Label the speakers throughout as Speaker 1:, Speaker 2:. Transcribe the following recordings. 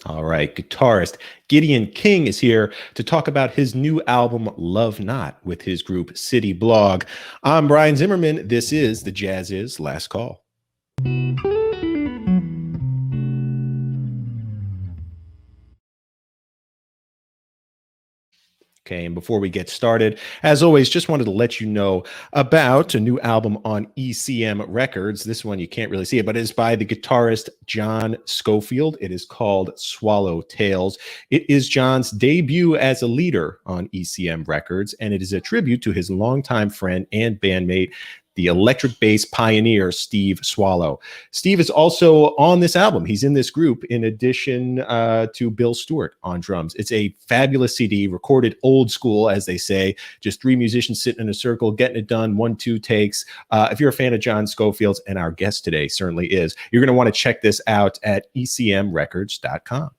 Speaker 1: All right, guitarist Gideon King is here to talk about his new album, Love Not, with his group City Blog. I'm Brian Zimmerman. This is the Jazziz Last Call. Okay, and before we get started, as always, just wanted to let you know about a new album on ECM Records. This one, you can't really see it, but it is by the guitarist John Scofield. It is called Swallow Tales. It is John's debut as a leader on ECM Records, and it is a tribute to his longtime friend and bandmate, the electric bass pioneer, Steve Swallow. Steve is also on this album. He's in this group in addition to Bill Stewart on drums. It's a fabulous CD, recorded old school, as they say, just three musicians sitting in a circle, getting it done, 1-2 takes. If you're a fan of John Scofield's, and our guest today certainly is, you're going to want to check this out at ecmrecords.com.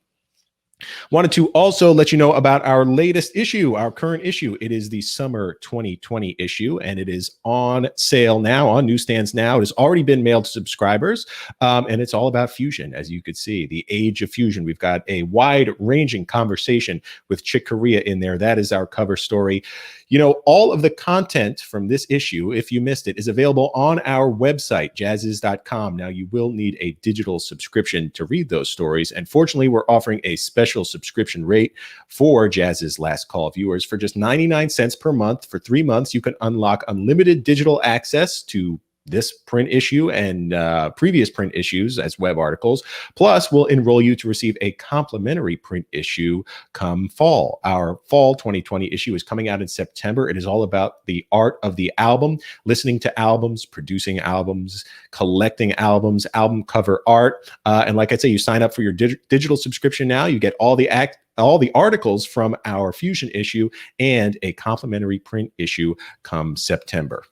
Speaker 1: Wanted to also let you know about our latest issue, our current issue. It is the summer 2020 issue, and it is on sale now, on newsstands now. It has already been mailed to subscribers, and it's all about fusion, as you could see, the age of fusion. We've got a wide-ranging conversation with Chick Corea in there. That is our cover story. You know, all of the content from this issue, if you missed it, is available on our website, jazziz.com. Now, you will need a digital subscription to read those stories, and fortunately, we're offering a special subscription rate for Jazziz Last Call viewers. For just 99 cents per month for 3 months, you can unlock unlimited digital access to this print issue and previous print issues as web articles. Plus, we'll enroll you to receive a complimentary print issue come fall. Our fall 2020 issue is coming out in September. It is all about the art of the album, listening to albums, producing albums, collecting albums, album cover art. And like I say, you sign up for your digital subscription now. You get all the articles from our Fusion issue and a complimentary print issue come September.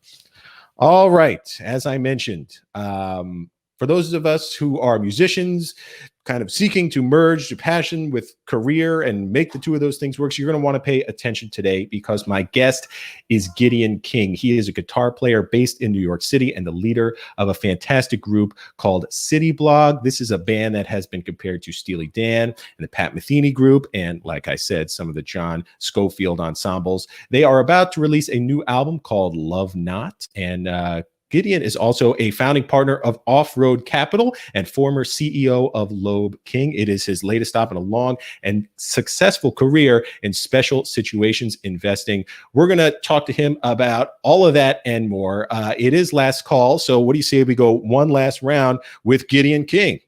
Speaker 1: All right. As I mentioned, for those of us who are musicians, kind of seeking to merge the passion with career and make the two of those things work, so you're going to want to pay attention today, because my guest is Gideon King. He is a guitar player based in New York City and the leader of a fantastic group called City Blog. This is a band that has been compared to Steely Dan and the Pat Metheny group, and like I said, some of the John Scofield ensembles. They are about to release a new album called Love Not, and Gideon is also a founding partner of Off-Road Capital and former CEO of Loeb King. It is his latest stop in a long and successful career in special situations investing. We're going to talk to him about all of that and more. It is last call, so what do you say if we go one last round with Gideon King?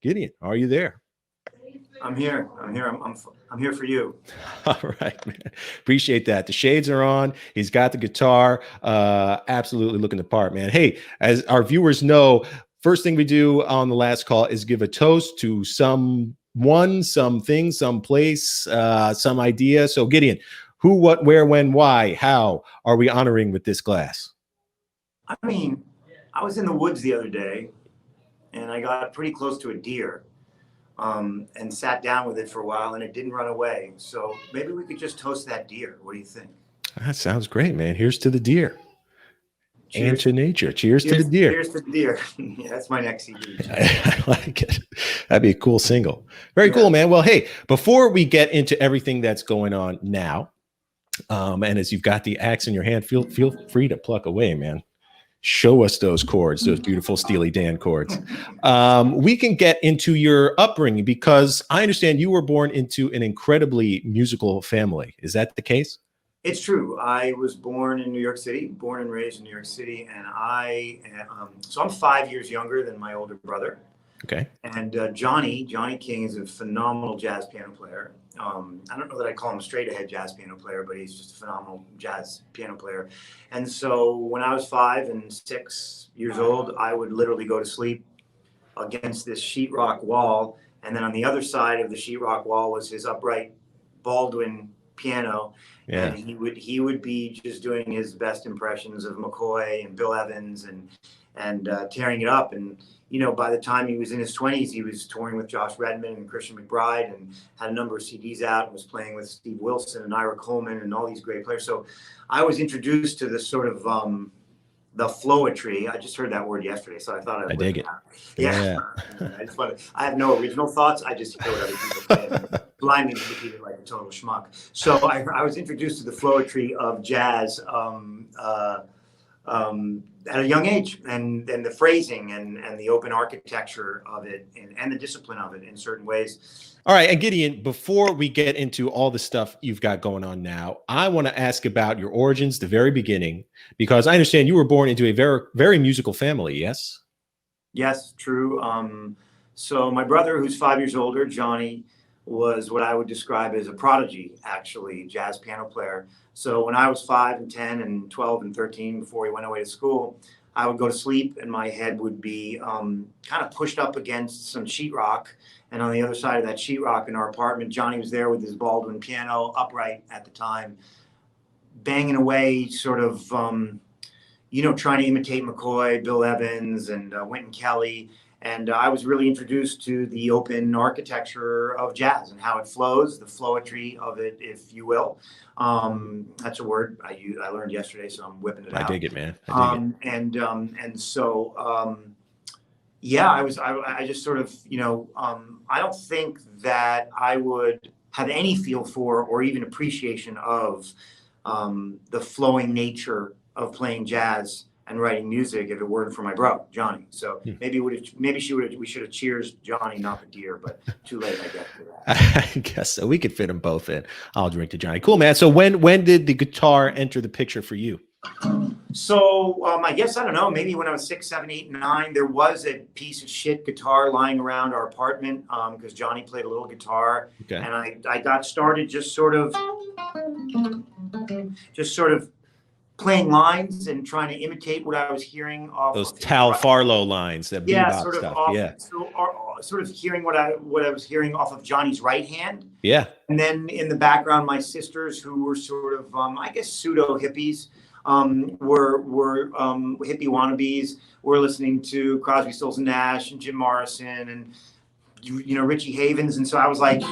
Speaker 1: Gideon, are you there?
Speaker 2: I'm here. I'm here for you.
Speaker 1: All right, man. Appreciate that. The shades are on. He's got the guitar. Absolutely looking the part, man. Hey, as our viewers know, first thing we do on the last call is give a toast to someone, something, some place, some idea. So, Gideon, who, what, where, when, why, how are we honoring with this glass?
Speaker 2: I mean, I was in the woods the other day, and I got pretty close to a deer. And sat down with it for a while, and it didn't run away. So maybe we could just toast that deer. What do you think?
Speaker 1: That sounds great, man. Here's to the deer.
Speaker 2: Cheers.
Speaker 1: And to nature. Cheers to the deer.
Speaker 2: Cheers to the deer. Yeah, that's my next CD.
Speaker 1: I like it. That'd be a cool single. Very cool, man. Well, hey, before we get into everything that's going on now, and as you've got the axe in your hand, feel free to pluck away, man. Show us those chords, those beautiful Steely Dan chords. We can get into your upbringing, because I understand you were born into an incredibly musical family. Is that the case?
Speaker 2: It's true. I was born in New York City, born and raised in New York City. And so I'm 5 years younger than my older brother.
Speaker 1: Okay.
Speaker 2: And Johnny King is a phenomenal jazz piano player. I don't know that I call him a straight ahead jazz piano player, but he's just a phenomenal jazz piano player. And so when I was 5 and 6 years old, I would literally go to sleep against this sheetrock wall. And then on the other side of the sheetrock wall was his upright Baldwin piano. Yeah. And he would be just doing his best impressions of McCoy and Bill Evans and tearing it up. And you know, by the time he was in his 20s, he was touring with Josh Redman and Christian McBride, and had a number of CDs out, and was playing with Steve Wilson and Ira Coleman and all these great players. So I was introduced to this sort of the flowetry. I just heard that word yesterday, so I thought I'd
Speaker 1: I dig it.
Speaker 2: Yeah. I have no original thoughts. I just hear what other people say and blindly repeat it like a total schmuck. So I was introduced to the flowetry of jazz at a young age, and the phrasing and the open architecture of it and the discipline of it in certain ways.
Speaker 1: All right, and Gideon, before we get into all the stuff you've got going on now, I want to ask about your origins, the very beginning, because I understand you were born into a very, very musical family, yes?
Speaker 2: Yes, true. So my brother, who's 5 years older, Johnny, was what I would describe as a prodigy, actually, jazz piano player. So when I was 5 and 10 and 12 and 13, before he went away to school, I would go to sleep and my head would be kind of pushed up against some sheetrock. And on the other side of that sheetrock in our apartment, Johnny was there with his Baldwin piano, upright at the time, banging away, sort of, trying to imitate McCoy, Bill Evans, and Wynton Kelly. And I was really introduced to the open architecture of jazz and how it flows, the flowetry of it, if you will. That's a word I learned yesterday, so I'm whipping it out.
Speaker 1: I dig it, man. I dig it.
Speaker 2: And so, yeah, I just sort of, I don't think that I would have any feel for or even appreciation of the flowing nature of playing jazz and writing music if it weren't for my bro, Johnny. So maybe we should have cheers Johnny, not the deer, but too late, I guess, for that.
Speaker 1: I guess so. We could fit them both in. I'll drink to Johnny. Cool, man. So when did the guitar enter the picture for you?
Speaker 2: So I guess, I don't know, maybe when I was 6, 7, 8, 9, there was a piece of shit guitar lying around our apartment because Johnny played a little guitar.
Speaker 1: Okay.
Speaker 2: And I got started just sort of playing lines and trying to imitate what I was hearing off
Speaker 1: Those
Speaker 2: of
Speaker 1: Tal Farlow lines, that bebop
Speaker 2: sort of
Speaker 1: stuff.
Speaker 2: off,
Speaker 1: Yeah.
Speaker 2: so, sort of hearing what I was hearing off of Johnny's right hand.
Speaker 1: Yeah.
Speaker 2: And then in the background, my sisters, who were sort of, I guess, pseudo hippies, were hippie wannabes. Were listening to Crosby, Stills and Nash and Jim Morrison and Richie Havens, and so I was like,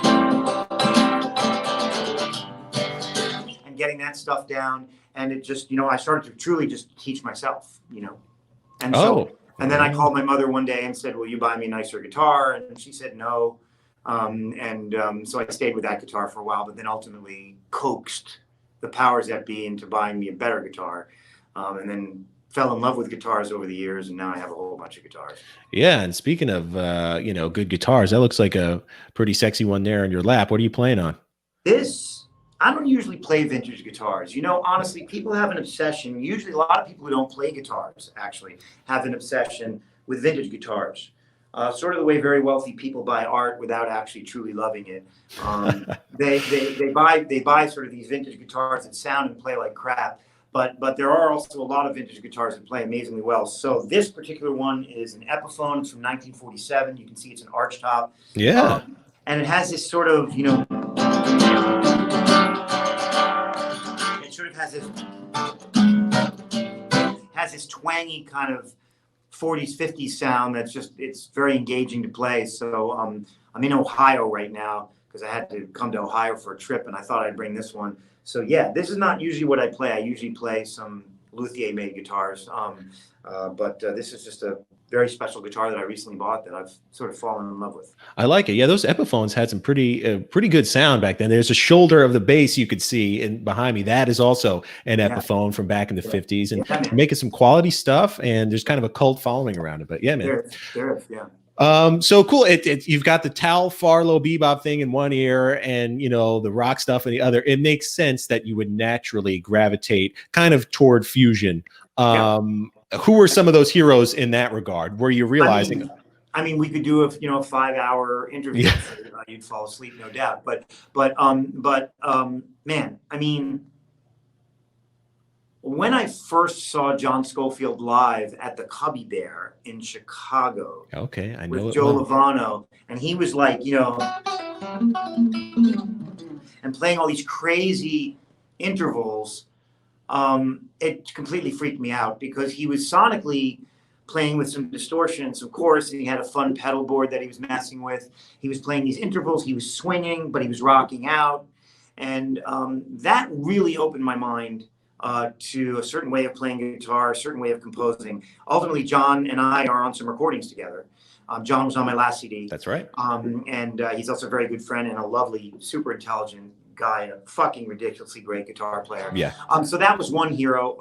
Speaker 2: and getting that stuff down, and it just, I started to truly just teach myself, and so. And then I called my mother one day and said, "Will you buy me a nicer guitar?" And she said no. So I stayed with that guitar for a while, but then ultimately coaxed the powers that be into buying me a better guitar, and then fell in love with guitars over the years, and now I have a whole bunch of guitars.
Speaker 1: Yeah, and speaking of good guitars, that looks like a pretty sexy one there in your lap. What are you playing on?
Speaker 2: I don't usually play vintage guitars. Honestly, people have an obsession. Usually a lot of people who don't play guitars actually have an obsession with vintage guitars. Sort of the way very wealthy people buy art without actually truly loving it. They buy sort of these vintage guitars that sound and play like crap. But there are also a lot of vintage guitars that play amazingly well. So this particular one is an Epiphone. It's from 1947. You can see it's an arch top.
Speaker 1: Yeah.
Speaker 2: And it has this sort of, it sort of has this twangy kind of 40s, 50s sound it's very engaging to play. So I'm in Ohio right now because I had to come to Ohio for a trip, and I thought I'd bring this one. So yeah, this is not usually what I play. I usually play some luthier-made guitars, but this is just a very special guitar that I recently bought that I've sort of fallen in love with.
Speaker 1: I like it. Yeah, those Epiphones had some pretty good sound back then. There's a shoulder of the bass you could see behind me. That is also an Epiphone from back in the 50s, and making some quality stuff. And there's kind of a cult following around it. But yeah, man.
Speaker 2: There is, yeah.
Speaker 1: So cool. You've got the Tal Farlow bebop thing in one ear and, the rock stuff in the other. It makes sense that you would naturally gravitate kind of toward fusion. Who were some of those heroes in that regard? Were you realizing?
Speaker 2: I mean, we could do a 5-hour interview. Yeah. You'd fall asleep, no doubt. But man, I mean, when I first saw John Scofield live at the Cubby Bear in Chicago,
Speaker 1: okay, I know
Speaker 2: with Joe Lovano, and he was like, and playing all these crazy intervals, it completely freaked me out because he was sonically playing with some distortion and some chorus, and he had a fun pedal board that he was messing with. He was playing these intervals, he was swinging, but he was rocking out, and that really opened my mind to a certain way of playing guitar, a certain way of composing. Ultimately, John and I are on some recordings together. John was on my last CD.
Speaker 1: That's right.
Speaker 2: And he's also a very good friend and a lovely, super intelligent guy, and a fucking ridiculously great guitar player.
Speaker 1: Yeah.
Speaker 2: So that was one hero.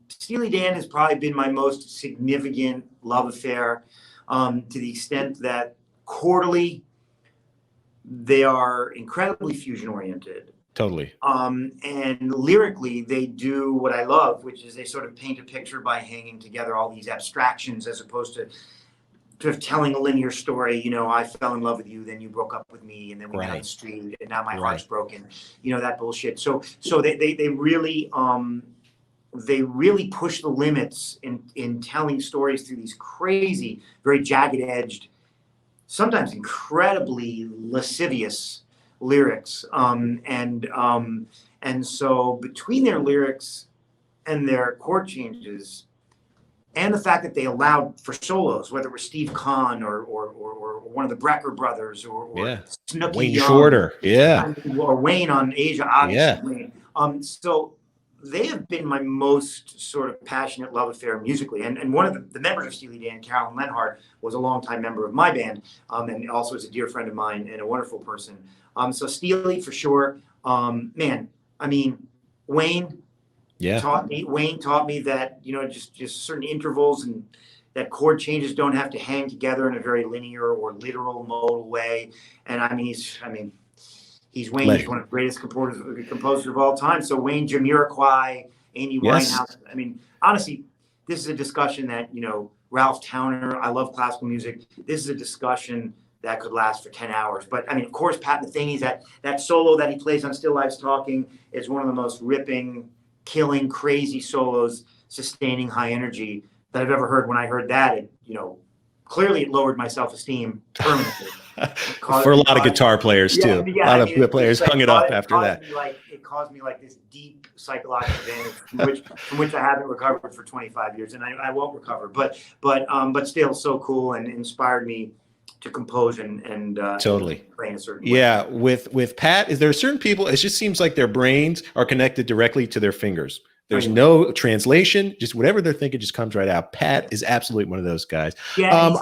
Speaker 2: Steely Dan has probably been my most significant love affair, to the extent that quarterly, they are incredibly fusion oriented.
Speaker 1: Totally.
Speaker 2: And lyrically, they do what I love, which is they sort of paint a picture by hanging together all these abstractions, as opposed to sort of telling a linear story. You know, I fell in love with you, then you broke up with me, and then we met on the street, and now my heart's broken. You know, that bullshit. So they really push the limits in telling stories through these crazy, very jagged edged, sometimes incredibly lascivious lyrics. And so between their lyrics and their chord changes, and the fact that they allowed for solos, whether it was Steve Kahn or one of the Brecker brothers or Snooky
Speaker 1: Wayne
Speaker 2: Young,
Speaker 1: Shorter,
Speaker 2: or Wayne on Asia, obviously. So they have been my most sort of passionate love affair musically. And one of the members of Steely Dan, Carolyn Lenhart, was a longtime member of my band, and also is a dear friend of mine and a wonderful person. So Steely for sure. Man, I mean, Wayne taught me that, you know, just certain intervals and that chord changes don't have to hang together in a very linear or literal modal way. And I mean, he's Wayne. He's one of the greatest composers of all time. So Wayne, Jamiroquai, Amy Winehouse. I mean, honestly, this is a discussion that, you know, Ralph Towner, I love classical music. This is a discussion that could last for 10 hours. But I mean, of course, Pat Metheny's that solo that he plays on Still Life's Talking is one of the most ripping, killing, crazy solos, sustaining high energy that I've ever heard. When I heard that, it, you know, clearly it lowered my self-esteem permanently.
Speaker 1: For a lot of guitar players too. A lot of players hung it up after that.
Speaker 2: It caused me like this deep psychological damage from which I haven't recovered for 25 years, and I won't recover. But still so cool, and inspired me to compose and
Speaker 1: totally
Speaker 2: play in a certain
Speaker 1: way. Yeah, with Pat, is there certain people? It just seems like their brains are connected directly to their fingers. There's no translation, just whatever they're thinking just comes right out. Pat is absolutely one of those guys.
Speaker 2: Yeah,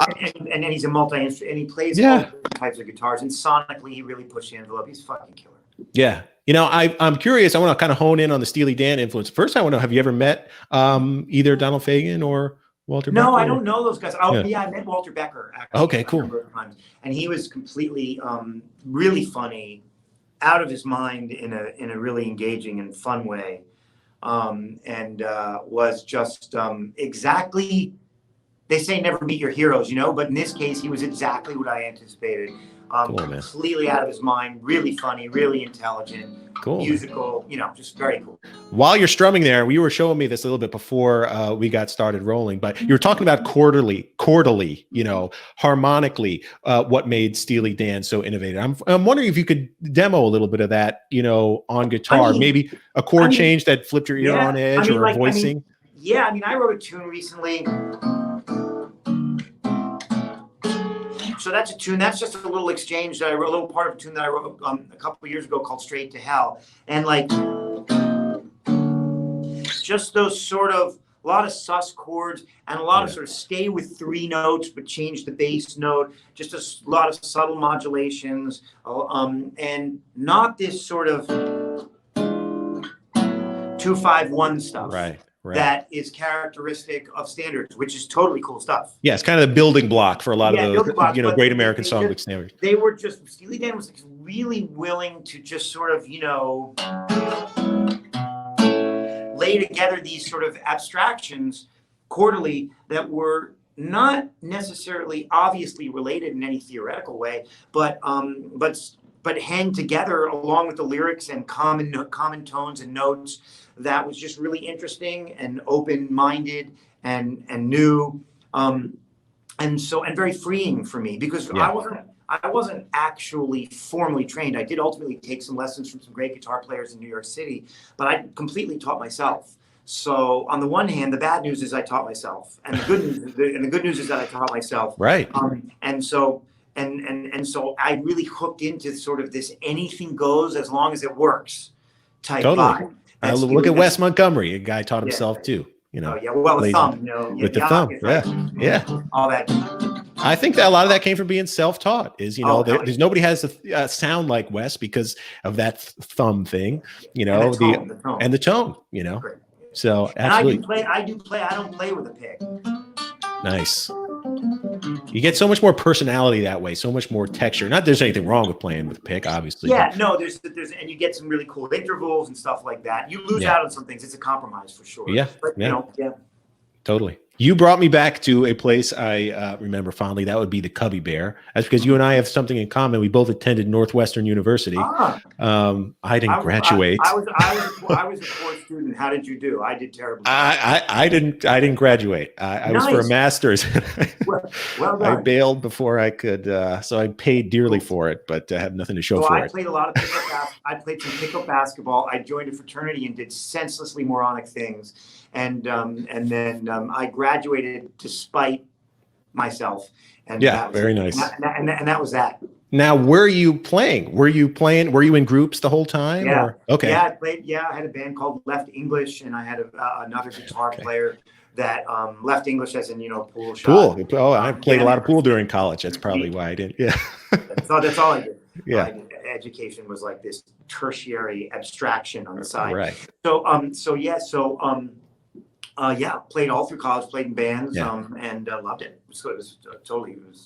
Speaker 2: and he's a multi-instrument, and he plays all different types of guitars, and sonically he really pushed the envelope. He's a fucking killer. Yeah.
Speaker 1: You know, I'm curious. I want to kind of hone in on the Steely Dan influence. First, I want to know, have you ever met either Donald Fagen or Walter Becker?
Speaker 2: No, I don't know those guys. Oh, yeah, I met Walter Becker, actually.
Speaker 1: Okay, cool.
Speaker 2: And he was completely, really funny, out of his mind in a really engaging and fun way. And was just exactly, they say never meet your heroes, you know, but in this case, he was exactly what I anticipated. Completely out of his mind, really funny, really intelligent, musical, you know, just very cool.
Speaker 1: While you're strumming there, you were showing me this a little bit before we got started rolling, but you were talking about quarterly, you know, harmonically, what made Steely Dan so innovative. I'm wondering if you could demo a little bit of that, you know, on guitar, maybe a chord change that flipped your ear on edge, or like, voicing.
Speaker 2: I wrote a tune recently. So that's a tune. That's just a little exchange that I wrote, a little part of a tune that I wrote a couple of years ago called "Straight to Hell," and like just those sort of a lot of sus chords and a lot of sort of stay with three notes but change the bass note. Just a lot of subtle modulations, and not this sort of 2-5-1 stuff.
Speaker 1: Right.
Speaker 2: That is characteristic of standards, which is totally cool stuff.
Speaker 1: Yeah, it's kind of the building block for a lot of those, you know, great American songbook standards.
Speaker 2: They were just, Steely Dan was really willing to just sort of, you know, lay together these sort of abstractions quarterly that were not necessarily obviously related in any theoretical way, but hang together along with the lyrics and common tones and notes. That was just really interesting and open-minded and new, and very freeing for me, because I wasn't actually formally trained. I did ultimately take some lessons from some great guitar players in New York City, but I completely taught myself. So on the one hand, the bad news is I taught myself, and the good news is that I taught myself.
Speaker 1: Right.
Speaker 2: And so I really hooked into sort of this anything goes as long as it works type vibe.
Speaker 1: I
Speaker 2: And
Speaker 1: look
Speaker 2: Steely
Speaker 1: at
Speaker 2: Dan.
Speaker 1: Wes Montgomery, a guy taught
Speaker 2: Yeah.
Speaker 1: himself too. You
Speaker 2: Oh
Speaker 1: know,
Speaker 2: yeah. Well, a
Speaker 1: plays
Speaker 2: thumb. You know.
Speaker 1: with the
Speaker 2: Yeah.
Speaker 1: thumb.
Speaker 2: It's like,
Speaker 1: Yeah, yeah.
Speaker 2: all that.
Speaker 1: I think that a lot of that came from being self-taught. Is
Speaker 2: Oh, hell
Speaker 1: there's
Speaker 2: yeah.
Speaker 1: nobody has a sound like Wes because of that thumb thing. You
Speaker 2: And
Speaker 1: know,
Speaker 2: the tone.
Speaker 1: and the tone. You know,
Speaker 2: Great.
Speaker 1: so
Speaker 2: And I do
Speaker 1: absolutely
Speaker 2: play. I don't play with a pick.
Speaker 1: nice. You get so much more personality that way, so much more texture. Not that there's anything wrong with playing with a pick, obviously.
Speaker 2: Yeah, no, there's and you get some really cool intervals and stuff like that. You lose out on some things. It's a compromise for sure.
Speaker 1: Yeah,
Speaker 2: But,
Speaker 1: yeah.
Speaker 2: you know, yeah.
Speaker 1: Totally. You brought me back to a place I remember fondly. That would be the Cubby Bear. That's because you and I have something in common. We both attended Northwestern University. I didn't graduate.
Speaker 2: I was a poor student. How did you do? I did terribly.
Speaker 1: I didn't graduate. I was for a master's.
Speaker 2: Well done.
Speaker 1: I bailed before I could, so I paid dearly for it, but I have nothing to show for it.
Speaker 2: I played a lot of pickup. I played some pickup basketball. I joined a fraternity and did senselessly moronic things, and then I graduated despite myself. And
Speaker 1: yeah, very nice.
Speaker 2: And that was that.
Speaker 1: Now, were you playing? Were you in groups the whole time?
Speaker 2: Yeah.
Speaker 1: Or? Okay.
Speaker 2: Yeah, I played. Yeah, I had a band called Left English, and I had another guitar player that Left English, as in pool shot.
Speaker 1: Pool. Oh, I played a lot of pool during college. That's probably why I didn't. Yeah.
Speaker 2: That's all I did.
Speaker 1: Yeah.
Speaker 2: Education was like this tertiary abstraction on the side.
Speaker 1: Right.
Speaker 2: Yeah, played all through college, played in bands,
Speaker 1: Yeah.
Speaker 2: and loved it. So it was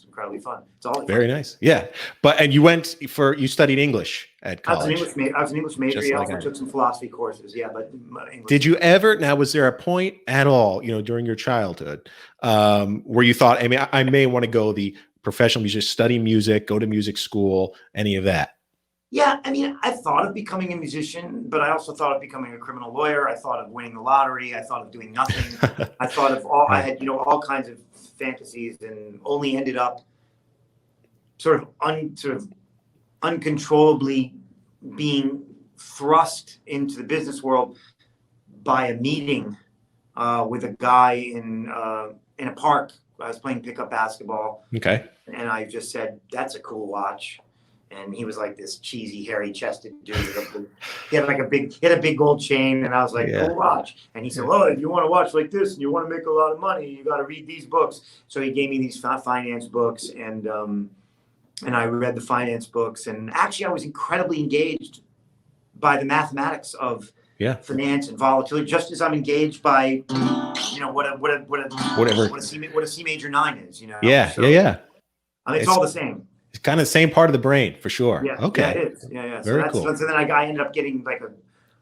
Speaker 2: incredibly fun. It's all
Speaker 1: very nice. Yeah, and you studied English at college.
Speaker 2: I was an English major.
Speaker 1: Just
Speaker 2: I
Speaker 1: like
Speaker 2: also took some philosophy courses. Yeah, but English.
Speaker 1: Did you ever? Now, was there a point at all, during your childhood, where you thought, I may want to go the professional music, study music, go to music school, any of that?
Speaker 2: Yeah, I thought of becoming a musician, but I also thought of becoming a criminal lawyer. I thought of winning the lottery. I thought of doing nothing. I thought of I had, all kinds of fantasies, and only ended up sort of uncontrollably being thrust into the business world by a meeting with a guy in a park. I was playing pickup basketball. Okay. And I just said, "That's a cool watch." And he was like this cheesy, hairy-chested dude. He had a big gold chain, and I was like, "Cool watch." And he said, "Well, if you want to watch like this and you want to make a lot of money, you got to read these books." So he gave me these finance books, and I read the finance books. And actually, I was incredibly engaged by the mathematics of finance and volatility, just as I'm engaged by what a C major 9 is.
Speaker 1: Yeah.
Speaker 2: It's all the same.
Speaker 1: It's kind of the same part of the brain, for sure.
Speaker 2: Yeah.
Speaker 1: Okay.
Speaker 2: Yeah, it is. Yeah.
Speaker 1: Very cool.
Speaker 2: So then I ended up getting like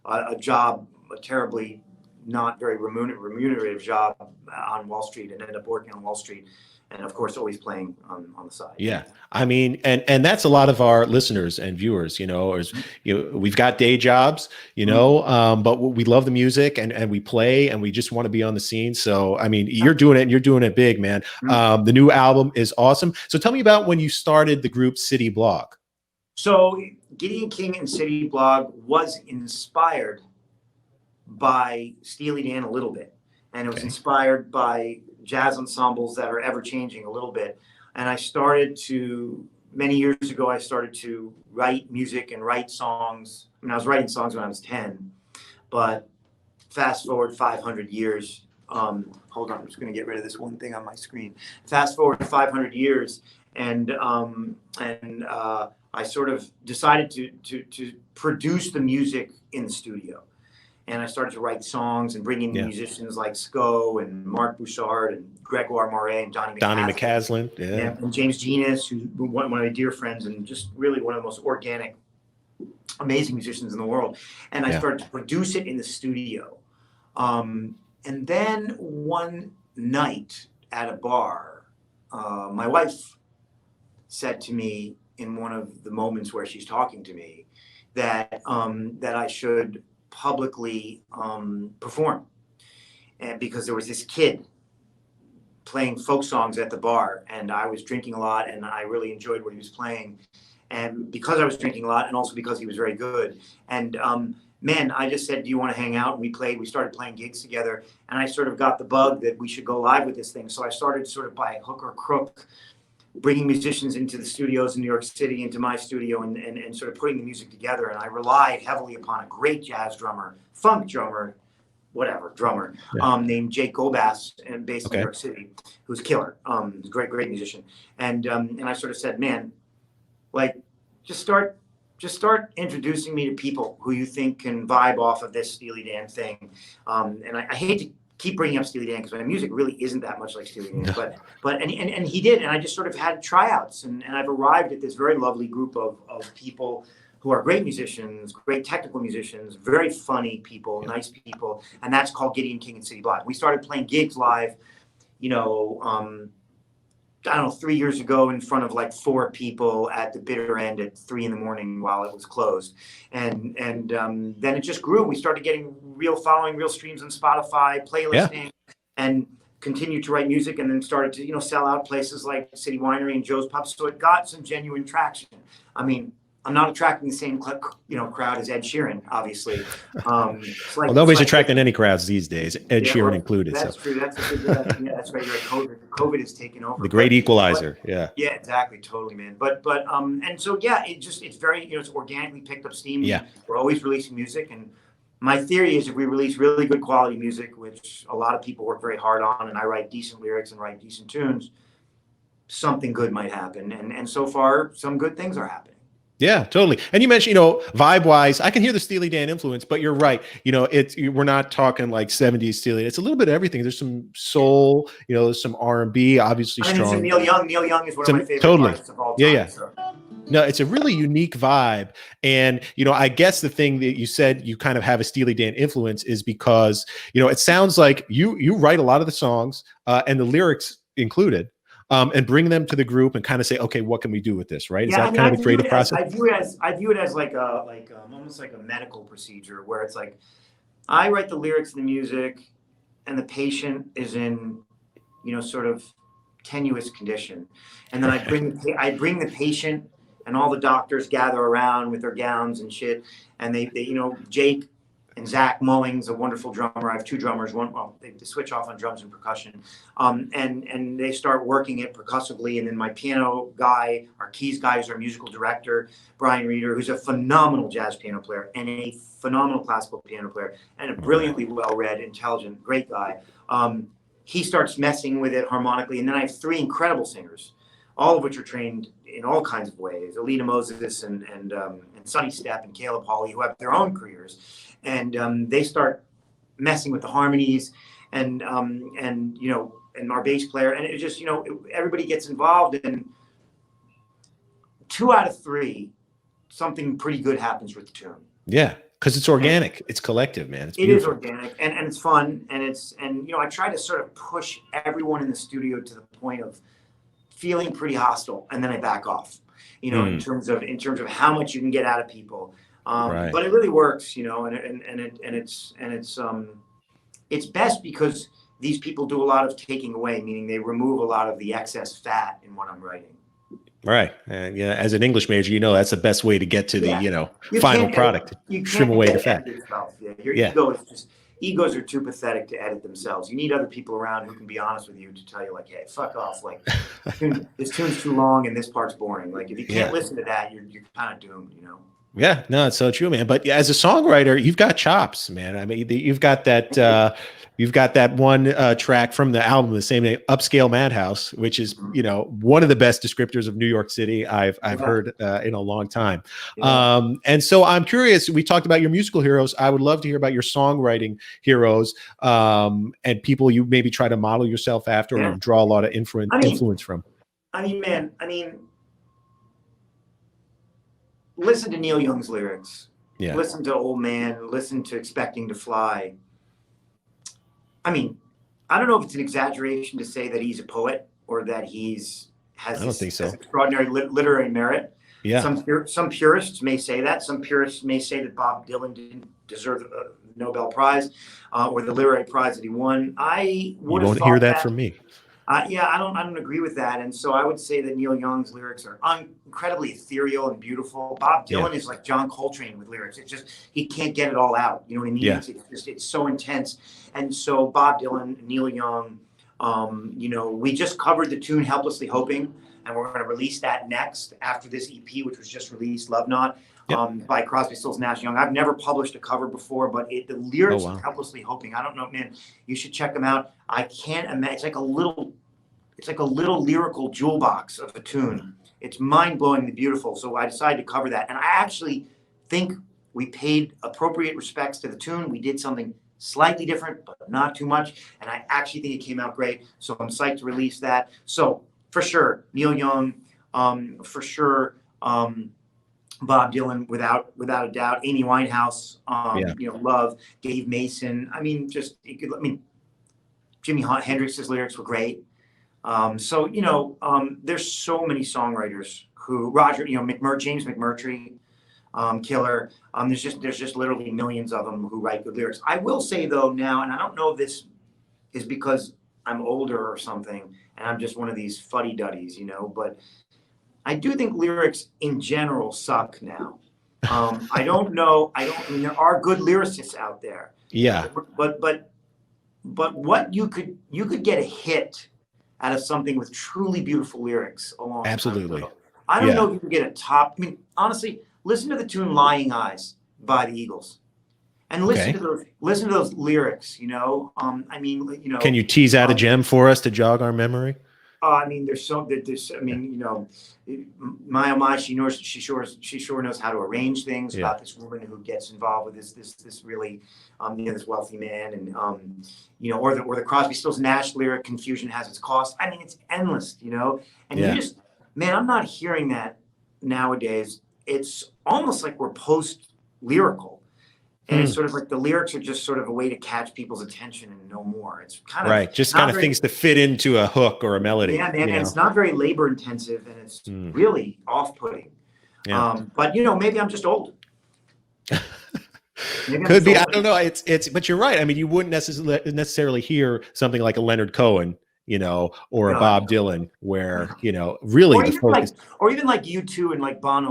Speaker 2: a job, a terribly not very remunerative job on Wall Street, and ended up working on Wall Street, and of course always playing on the side.
Speaker 1: Yeah. And that's a lot of our listeners and viewers, we've got day jobs, but we love the music, and we play, and we just want to be on the scene. So, you're doing it, and you're doing it big, man. The new album is awesome. So tell me about when you started the group City Blog.
Speaker 2: So Gideon King and City Blog was inspired by Steely Dan a little bit, and it was inspired by jazz ensembles that are ever changing a little bit. And many years ago, I started to write music and write songs. I was writing songs when I was 10, but fast forward 500 years. Hold on, I'm just going to get rid of this one thing on my screen. Fast forward 500 years, and I sort of decided to produce the music in the studio. And I started to write songs and bring in musicians like Sco and Mark Bouchard and Gregoire Moret and Donnie
Speaker 1: McCaslin. Yeah.
Speaker 2: And James Genus, who's one of my dear friends and just really one of the most organic, amazing musicians in the world. And I started to produce it in the studio. And then one night at a bar, my wife said to me in one of the moments where she's talking to me that I should publicly perform, and because there was this kid playing folk songs at the bar, and I was drinking a lot, and I really enjoyed what he was playing, and because I was drinking a lot, and also because he was very good, and I just said, "Do you want to hang out?" And we started playing gigs together, and I sort of got the bug that we should go live with this thing. So I started sort of by hook or crook bringing musicians into the studios in New York City, into my studio, and sort of putting the music together. And I relied heavily upon a great jazz drummer, funk drummer, whatever drummer, named Jake Gobass, and based in New York City, who's killer. He's a great musician. And I sort of said, man, like, just start introducing me to people who you think can vibe off of this Steely Dan thing. And I hate to keep bringing up Steely Dan because my music really isn't that much like Steely Dan, but he did, and I just sort of had tryouts, and I've arrived at this very lovely group of people who are great musicians, great technical musicians, very funny people, nice people, and that's called Gideon King and City Block. We started playing gigs live, you know, I don't know, 3 years ago in front of like 4 people at the bitter end at 3 a.m. while it was closed. And then it just grew. We started getting real following, real streams on Spotify, playlisting, and continued to write music, and then started to, you know, sell out places like City Winery and Joe's Pub. So it got some genuine traction. I mean, I'm not attracting the same, you know, crowd as Ed Sheeran, obviously.
Speaker 1: Well, nobody's attracting any crowds these days, Ed Sheeran included.
Speaker 2: That's true. That's a good. Yeah, that's right. You're right. COVID has taken over.
Speaker 1: The great equalizer. Yeah,
Speaker 2: exactly, totally, man. But and so yeah, it's very, you know, it's organically picked up steam.
Speaker 1: Yeah,
Speaker 2: we're always releasing music, and my theory is if we release really good quality music, which a lot of people work very hard on, and I write decent lyrics and write decent tunes, something good might happen. And so far, some good things are happening.
Speaker 1: Yeah, totally. And you mentioned, you know, vibe wise, I can hear the Steely Dan influence, but you're right. You know, we're not talking like 70s Steely. It's a little bit of everything. There's some soul, you know, there's some R&B, obviously strong.
Speaker 2: Some Neil Young. Neil Young is one of my favorite artists of all time. So.
Speaker 1: No, it's a really unique vibe. And, you know, I guess the thing that you said you kind of have a Steely Dan influence is because, you know, it sounds like you write a lot of the songs and the lyrics included. And bring them to the group and kind of say, okay, what can we do with this, right? Is that kind of the creative process?
Speaker 2: I view it as like almost like a medical procedure where it's like I write the lyrics and the music, and the patient is in, you know, sort of tenuous condition, and then I bring the patient, and all the doctors gather around with their gowns and shit, and they you know, Jake and Zach Mullings, a wonderful drummer. I have 2 drummers. They switch off on drums and percussion, and they start working it percussively. And then my piano guy, our keys guy, is our musical director, Brian Reeder, who's a phenomenal jazz piano player and a phenomenal classical piano player, and a brilliantly well-read, intelligent, great guy. He starts messing with it harmonically, and then I have 3 incredible singers, all of which are trained in all kinds of ways. Alita Moses and Sonny Stepp and Caleb Hawley, who have their own careers. And they start messing with the harmonies, and you know, and our bass player, and it just, you know, everybody gets involved, and 2 out of 3, something pretty good happens with the tune.
Speaker 1: Yeah, because it's organic, it's collective, man.
Speaker 2: It is organic, and it's fun, and you know, I try to sort of push everyone in the studio to the point of feeling pretty hostile, and then I back off. You know, in terms of how much you can get out of people. But it really works, you know, and it's best because these people do a lot of taking away, meaning they remove a lot of the excess fat in what I'm writing.
Speaker 1: Right. And yeah, as an English major, you know, that's the best way to get to the, you know, final product.
Speaker 2: You
Speaker 1: trim away the fat.
Speaker 2: Your ego is just, egos are too pathetic to edit themselves. You need other people around who can be honest with you to tell you, like, hey, fuck off. Like, this tune's too long and this part's boring. Like, if you can't listen to that, you're kind of doomed, you know? Yeah,
Speaker 1: no, it's so true, man. But as a songwriter, you've got chops, man. I mean, you've got that one track from the album, the same name, Upscale Madhouse, which is, you know, one of the best descriptors of New York City I've heard in a long time. And so I'm curious, we talked about your musical heroes. I would love to hear about your songwriting heroes and people you maybe try to model yourself after or draw a lot of influence from.
Speaker 2: Listen to Neil Young's lyrics.
Speaker 1: Yeah.
Speaker 2: Listen to Old Man. Listen to Expecting to Fly. I mean, I don't know if it's an exaggeration to say that he's a poet or that has extraordinary literary merit.
Speaker 1: Yeah.
Speaker 2: Some purists may say that. Some purists may say that Bob Dylan didn't deserve a Nobel Prize or the literary prize that he won. I would have thought
Speaker 1: hear that from me.
Speaker 2: I don't agree with that. And so I would say that Neil Young's lyrics are incredibly ethereal and beautiful. Bob Dylan is like John Coltrane with lyrics. It's just, he can't get it all out. You know what I mean?
Speaker 1: Yeah.
Speaker 2: It's so intense. And so Bob Dylan, Neil Young, you know, we just covered the tune Helplessly Hoping and we're going to release that next after this EP, which was just released, Love Not,
Speaker 1: Yep.
Speaker 2: by Crosby, Stills, Nash Young. I've never published a cover before, but the lyrics
Speaker 1: wow.
Speaker 2: are Helplessly Hoping. I don't know, man. You should check them out. I can't imagine. It's like a little lyrical jewel box of a tune. It's mind-blowingly beautiful. So I decided to cover that, and I actually think we paid appropriate respects to the tune. We did something slightly different, but not too much. And I actually think it came out great. So I'm psyched to release that. So for sure, Neil Young, for sure, Bob Dylan, without a doubt, Amy Winehouse, Love, Dave Mason. I mean, Jimi Hendrix's lyrics were great. There's so many songwriters who, James McMurtry, killer. There's just literally millions of them who write good lyrics. I will say though now, and I don't know if this is because I'm older or something, and I'm just one of these fuddy-duddies, but I do think lyrics in general suck now. I don't know. There are good lyricists out there.
Speaker 1: Yeah.
Speaker 2: But what you could get a hit out of something with truly beautiful lyrics along.
Speaker 1: Absolutely.
Speaker 2: I don't know if you can get a top. I mean, honestly, listen to the tune "Lying Eyes" by the Eagles, and listen to those lyrics.
Speaker 1: Can you tease out a gem for us to jog our memory?
Speaker 2: My oh my, she sure knows how to arrange things. About this woman who gets involved with this really, this wealthy man, and or the Crosby, Stills, Nash lyric, "Confusion has its cost." I mean, it's endless, and you just, man, I'm not hearing that nowadays. It's almost like we're post-lyrical. And it's sort of like the lyrics are just sort of a way to catch people's attention and no more. It's kind of
Speaker 1: right, just kind of things to fit into a hook or a melody.
Speaker 2: Yeah, man, and it's not very labor intensive, and it's really off-putting.
Speaker 1: Yeah.
Speaker 2: But maybe I'm just old.
Speaker 1: Could be. I don't know. It's. But you're right. I mean, you wouldn't necessarily hear something like a Leonard Cohen, or a Bob Dylan, where really
Speaker 2: or
Speaker 1: the focus,
Speaker 2: even like U2 and like Bono,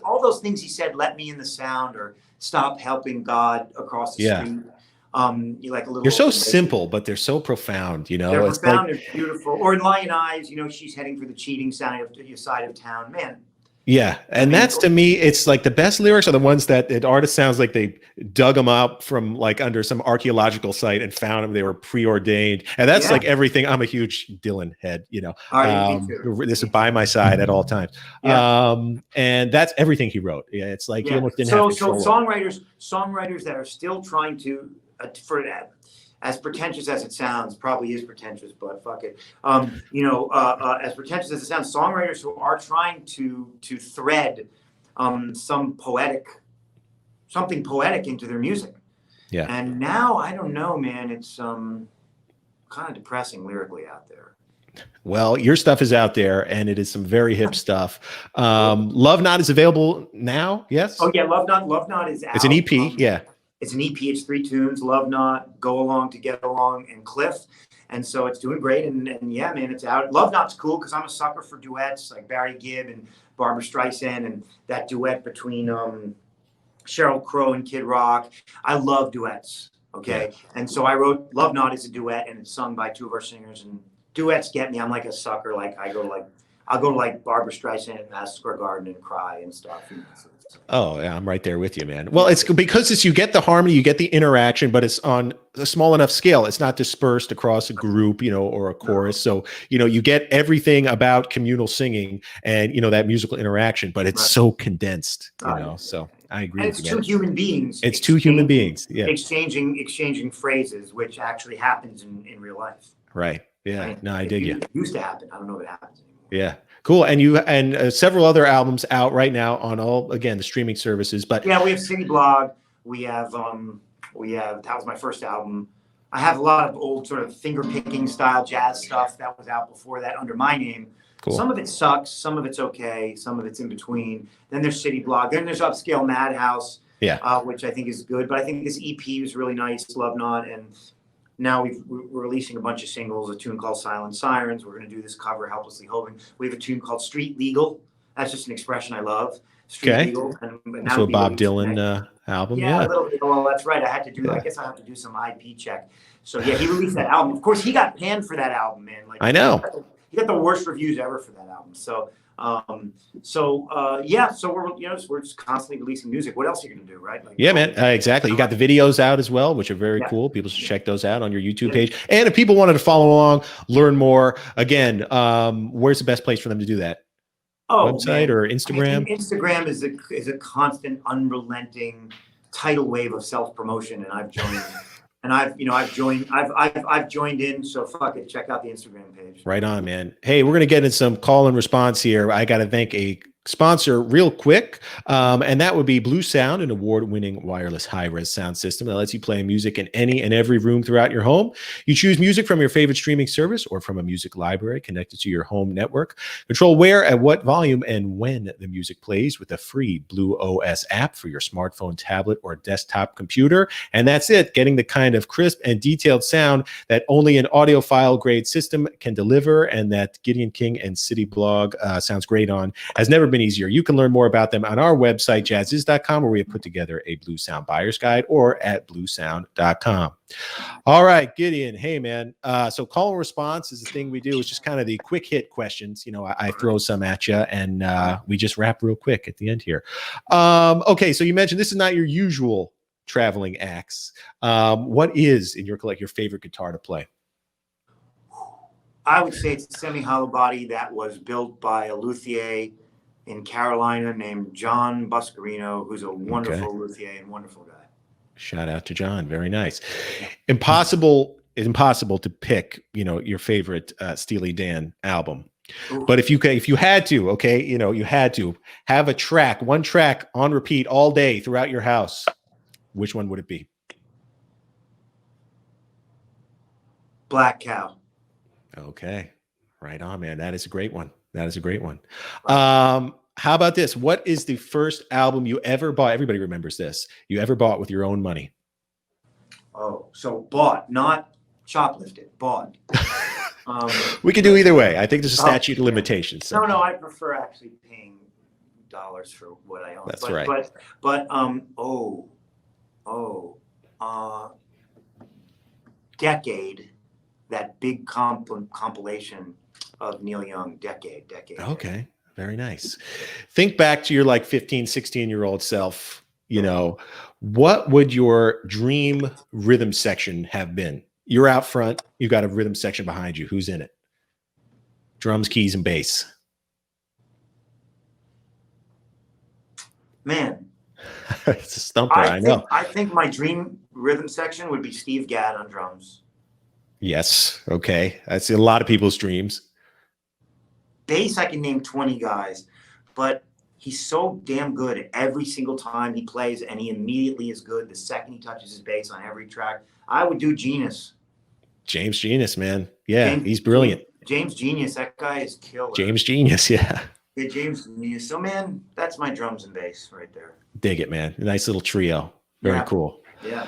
Speaker 2: all those things he said, "Let me in the sound," or "Stop helping God across the street."
Speaker 1: You're so simple, but they're so profound.
Speaker 2: They're profound and beautiful. Or in "Lying Eyes," she's heading for the cheating side of town, man.
Speaker 1: Yeah, and that's, to me, it's like the best lyrics are the ones that it artist sounds like they dug them up from like under some archaeological site and found them. They were preordained, and that's like everything. I'm a huge Dylan head, This is by my side at all times, and that's everything he wrote. Yeah, it's like he almost didn't have control.
Speaker 2: So songwriters that are still trying to for that. As pretentious as it sounds, probably is pretentious, but fuck it. As pretentious as it sounds, songwriters who are trying to thread something poetic into their music.
Speaker 1: Yeah.
Speaker 2: And now I don't know, man. It's kind of depressing lyrically out there.
Speaker 1: Well, your stuff is out there, and it is some very hip stuff. Love Not is available now. Yes.
Speaker 2: Oh yeah, Love Not is out.
Speaker 1: It's an EP.
Speaker 2: It's an EP. It's 3 tunes: Love Not, Go Along to Get Along, and Cliff. And so it's doing great. And yeah, man, it's out. Love Not's cool because I'm a sucker for duets like Barry Gibb and Barbra Streisand, and that duet between Sheryl Crow and Kid Rock. I love duets. Okay. And so I wrote Love Not as a duet, and it's sung by 2 of our singers. And duets get me. I'm like a sucker. I'll go to Barbra Streisand and Madison Square Garden and cry and stuff.
Speaker 1: Oh yeah, I'm right there with you, man. Well, it's because you get the harmony, you get the interaction, but it's on a small enough scale. It's not dispersed across a group, or a chorus. So, you get everything about communal singing and, that musical interaction, but it's so condensed, so I agree.
Speaker 2: And it's 2 human beings.
Speaker 1: It's 2 human beings. Yeah.
Speaker 2: Exchanging phrases, which actually happens in real life.
Speaker 1: Right. Yeah. No, I dig you.
Speaker 2: It used to happen. I don't know if it happens anymore.
Speaker 1: Yeah. Cool. And you several other albums out right now on the streaming services. But
Speaker 2: yeah, we have City Blog. We have that was my first album. I have a lot of old sort of finger picking style jazz stuff that was out before that under my name. Cool. Some of it sucks, some of it's okay, some of it's in between. Then there's City Blog. Then there's Upscale Madhouse, which I think is good. But I think this EP is really nice, Love Not, and now we're releasing a bunch of singles, a tune called Silent Sirens. We're going to do this cover, Helplessly Hoping. We have a tune called Street Legal. That's just an expression I love. Street Legal. And
Speaker 1: so a Bob Dylan album.
Speaker 2: Yeah, a little bit. Well, that's right. I guess I have to do some IP check. So yeah, he released that album. Of course, he got panned for that album, man.
Speaker 1: I know.
Speaker 2: he got the worst reviews ever for that album. So yeah, so we're just constantly releasing music. What else are you gonna do, right? Like,
Speaker 1: Yeah, man. Exactly. You got the videos out as well, which are very cool. People should check those out on your YouTube page. And if people wanted to follow along, learn more, again, where's the best place for them to do that? Website or Instagram?
Speaker 2: Instagram is a constant, unrelenting tidal wave of self-promotion, and I've joined. And I've joined in. So fuck it. Check out the Instagram page.
Speaker 1: Right on, man. Hey, we're gonna get in some call and response here. I got to thank a sponsor real quick, and that would be Blue Sound, an award-winning wireless high-res sound system that lets you play music in any and every room throughout your home. You choose music from your favorite streaming service or from a music library connected to your home network. Control where, at what volume, and when the music plays with a free Blue OS app for your smartphone, tablet, or desktop computer. And that's it, getting the kind of crisp and detailed sound that only an audiophile-grade system can deliver, and that Gideon King and City Blog sounds great on, has never been easier. You can learn more about them on our website, jazziz.com, where we have put together a Blue Sound buyer's guide, or at bluesound.com. All right, Gideon. Hey, man. So call and response is the thing we do. It's just kind of the quick hit questions. You know, I throw some at you, and we just wrap real quick at the end here. Okay, so you mentioned this is not your usual traveling acts. What is in your favorite guitar to play?
Speaker 2: I would say it's a semi-hollow body that was built by a luthier in Carolina named John Buscarino, who's a wonderful luthier and wonderful guy. Shout
Speaker 1: out to John. Very nice. Impossible to pick, your favorite Steely Dan album. Ooh. But if you had to, you had to have one track on repeat all day throughout your house, which one would it be?
Speaker 2: Black Cow.
Speaker 1: Okay. Right on, man. That is a great one. How about this? What is the first album you ever bought? Everybody remembers this. You ever bought with your own money?
Speaker 2: Oh, so bought, not shoplifted, bought.
Speaker 1: We can do either way. I think there's a statute of limitations. So.
Speaker 2: No, I prefer actually paying dollars for what I own.
Speaker 1: That's right.
Speaker 2: Decade, that big compilation of Neil Young, Decade.
Speaker 1: Okay. Very nice. Think back to your 15, 16-year-old self. What would your dream rhythm section have been? You're out front. You got a rhythm section behind you. Who's in it? Drums, keys, and bass.
Speaker 2: Man.
Speaker 1: It's a stumper, I know.
Speaker 2: I think my dream rhythm section would be Steve Gadd on drums.
Speaker 1: Yes. Okay. That's a lot of people's dreams.
Speaker 2: Bass, I can name 20 guys, but he's so damn good every single time he plays, and he immediately is good the second he touches his bass on every track. I would do Genius.
Speaker 1: James Genius, man. Yeah, he's brilliant.
Speaker 2: James Genius, that guy is killer.
Speaker 1: James Genius, yeah.
Speaker 2: Yeah, James Genius. So, man, that's my drums and bass right there.
Speaker 1: Dig it, man. A nice little trio. Very cool.
Speaker 2: Yeah.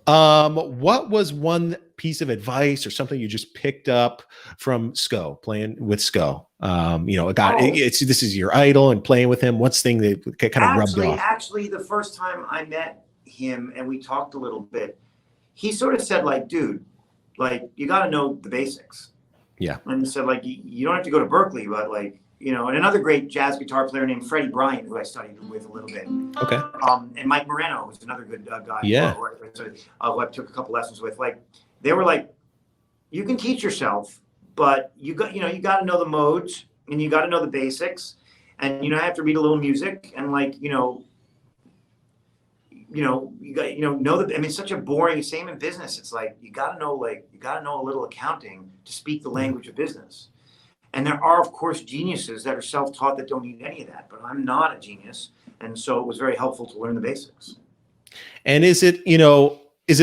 Speaker 1: What was one piece of advice or something you just picked up from Sco, playing with Sco? This is your idol and playing with him. What's thing that kind of rubbed off?
Speaker 2: Actually, the first time I met him and we talked a little bit, he sort of said, dude, you got to know the basics.
Speaker 1: Yeah.
Speaker 2: And he said, you don't have to go to Berkeley, but and another great jazz guitar player named Freddie Bryant, who I studied with a little bit.
Speaker 1: Okay.
Speaker 2: And Mike Moreno was another good guy.
Speaker 1: Yeah.
Speaker 2: Who I took a couple lessons with. They were you can teach yourself, but you got to know the modes, and you got to know the basics, and I have to read a little music, and you got know that. I mean, it's such a boring. Same in business. It's you got to know a little accounting to speak the language of business. And there are, of course, geniuses that are self-taught that don't need any of that. But I'm not a genius, and so it was very helpful to learn the basics.
Speaker 1: And is it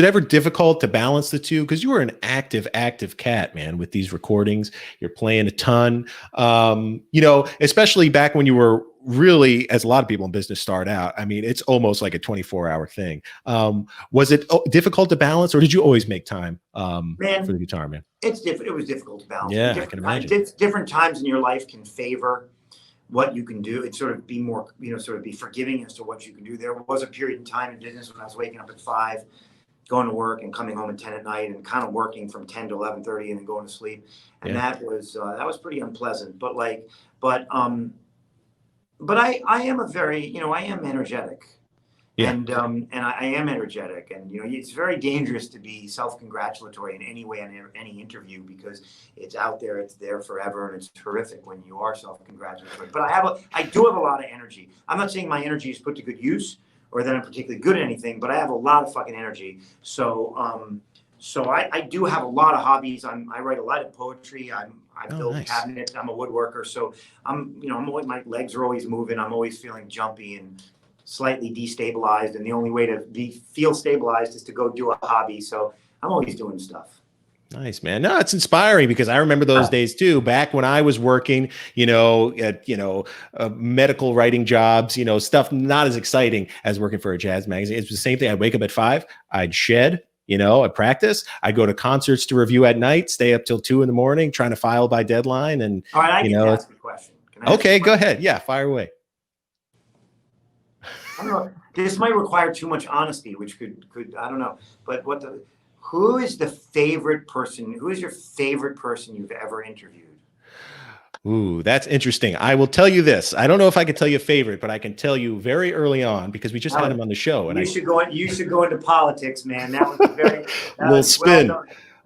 Speaker 1: ever difficult to balance the two? Because you were an active cat, man, with these recordings. You're playing a ton, especially back when you were really, as a lot of people in business start out. I mean, it's almost like a 24-hour thing. Was it difficult to balance, or did you always make time for the guitar, man?
Speaker 2: It was difficult to balance.
Speaker 1: Yeah, I can imagine.
Speaker 2: Different times in your life can favor what you can do. It's sort of be more, sort of be forgiving as to what you can do. There was a period in time in business when I was waking up at 5, going to work and coming home at 10 at night and kind of working from 10 to 11:30 and then going to sleep. And that was pretty unpleasant. But I am a very, I am energetic.
Speaker 1: Yeah.
Speaker 2: And I am energetic, and it's very dangerous to be self-congratulatory in any way in any interview, because it's out there, it's there forever, and it's horrific when you are self-congratulatory. But I do have a lot of energy. I'm not saying my energy is put to good use or that I'm particularly good at anything, but I have a lot of fucking energy. So I do have a lot of hobbies. I write a lot of poetry. I build cabinets. I'm a woodworker. So my legs are always moving. I'm always feeling jumpy and slightly destabilized, and the only way to feel stabilized is to go do a hobby. So I'm always doing stuff.
Speaker 1: Nice, man. No, it's inspiring, because I remember those days too, back when I was working, at, medical writing jobs, stuff not as exciting as working for a jazz magazine. It's the same thing. I'd wake up at 5, I'd shed, I'd practice, I'd go to concerts to review at night, stay up till 2 a.m, trying to file by deadline. And,
Speaker 2: all right, I can ask a question.
Speaker 1: Okay, go ahead. Yeah, fire away.
Speaker 2: I don't know. This might require too much honesty, which could I don't know. But who is your favorite person you've ever interviewed?
Speaker 1: Ooh, that's interesting. I will tell you this. I don't know if I could tell you a favorite, but I can tell you very early on, because we just had him on the show. And
Speaker 2: you should go into politics, man. That was very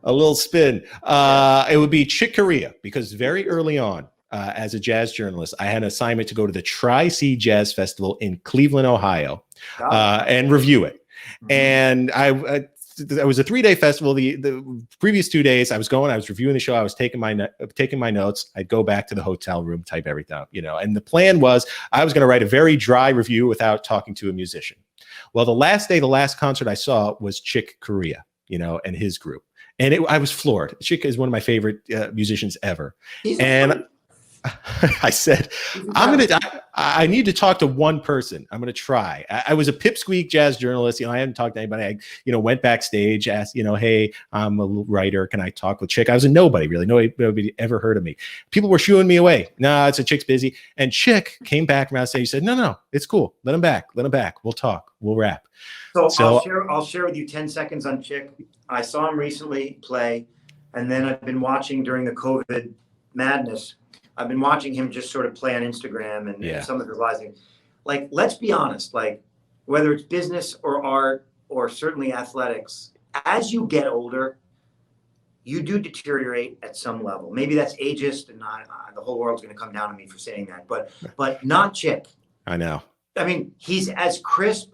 Speaker 1: a little spin. It would be Chick Corea, because very early on, as a jazz journalist, I had an assignment to go to the Tri-C Jazz Festival in Cleveland, Ohio, and review it. Mm-hmm. And it was a 3-day festival. The previous 2 days I was reviewing the show. I was taking my notes. I'd go back to the hotel room, type everything up, and the plan was I was going to write a very dry review without talking to a musician. Well, the last concert I saw was Chick Corea, and his group. And I was floored. Chick is one of my favorite musicians ever. I said, I need to talk to one person. I'm going to try. I was a pipsqueak jazz journalist. I hadn't talked to anybody. I, went backstage, asked, hey, I'm a writer. Can I talk with Chick? I was a nobody, really. Nobody ever heard of me. People were shooing me away. Nah, it's a Chick's busy. And Chick came back from outside. He said, no, it's cool. Let him back. We'll talk. We'll rap.
Speaker 2: So I'll share with you 10 seconds on Chick. I saw him recently play, and then I've been watching during the COVID madness. I've been watching him just sort of play on Instagram and some of his lives. Like, let's be honest, like, whether it's business or art or certainly athletics, as you get older, you do deteriorate at some level. Maybe that's ageist, and the whole world's going to come down on me for saying that, but not Chick.
Speaker 1: I know.
Speaker 2: I mean, he's as crisp.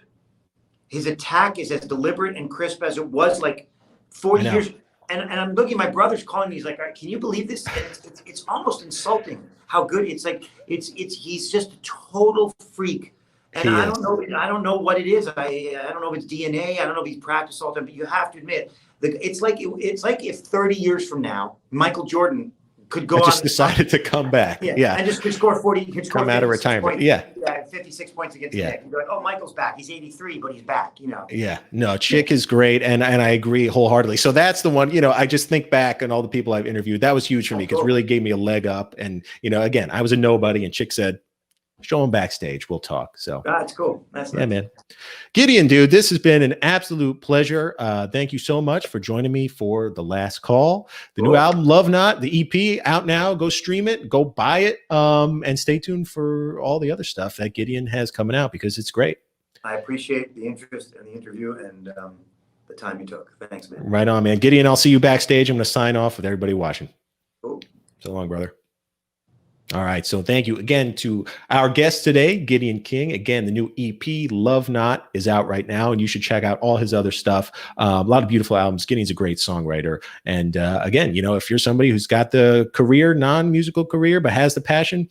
Speaker 2: His attack is as deliberate and crisp as it was like 40 years. And I'm looking, my brother's calling me. He's like, "Can you believe this?" It's almost insulting how good it's like. He's just a total freak. And I don't know what it is. I don't know if it's DNA. I don't know if he's practiced all the time. But you have to admit, it's like if 30 years from now, Michael Jordan could go
Speaker 1: decided to come back. Yeah.
Speaker 2: And just could score 40. Could score
Speaker 1: come out of retirement.
Speaker 2: Points, 56 points against Nick. You'd be like, oh, Michael's back. He's 83, but he's back.
Speaker 1: Yeah. No, Chick is great, and I agree wholeheartedly. So that's the one. I just think back on all the people I've interviewed. That was huge for me, because it really gave me a leg up. And again, I was a nobody, and Chick said, show him backstage. We'll talk. So
Speaker 2: that's cool. That's nice.
Speaker 1: Man. Gideon, dude, this has been an absolute pleasure. Thank you so much for joining me for the last call. The new album, Love Not, the EP, out now. Go stream it. Go buy it. And stay tuned for all the other stuff that Gideon has coming out, because it's great.
Speaker 2: I appreciate the interest in the interview and the time you took. Thanks, man.
Speaker 1: Right on, man. Gideon, I'll see you backstage. I'm going to sign off with everybody watching.
Speaker 2: Cool.
Speaker 1: So long, brother. All right. So thank you again to our guest today, Gideon King. Again, the new EP, Love Not, is out right now, and you should check out all his other stuff. A lot of beautiful albums. Gideon's a great songwriter. And again, if you're somebody who's got the career, non-musical career, but has the passion,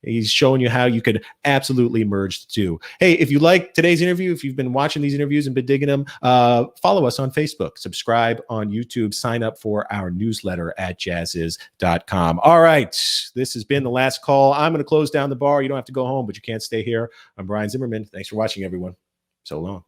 Speaker 1: he's showing you how you could absolutely merge the two. Hey, if you like today's interview, if you've been watching these interviews and been digging them, follow us on Facebook, subscribe on YouTube, sign up for our newsletter at jazziz.com. All right, this has been the last call. I'm going to close down the bar. You don't have to go home, but you can't stay here. I'm Brian Zimmerman. Thanks for watching, everyone. So long.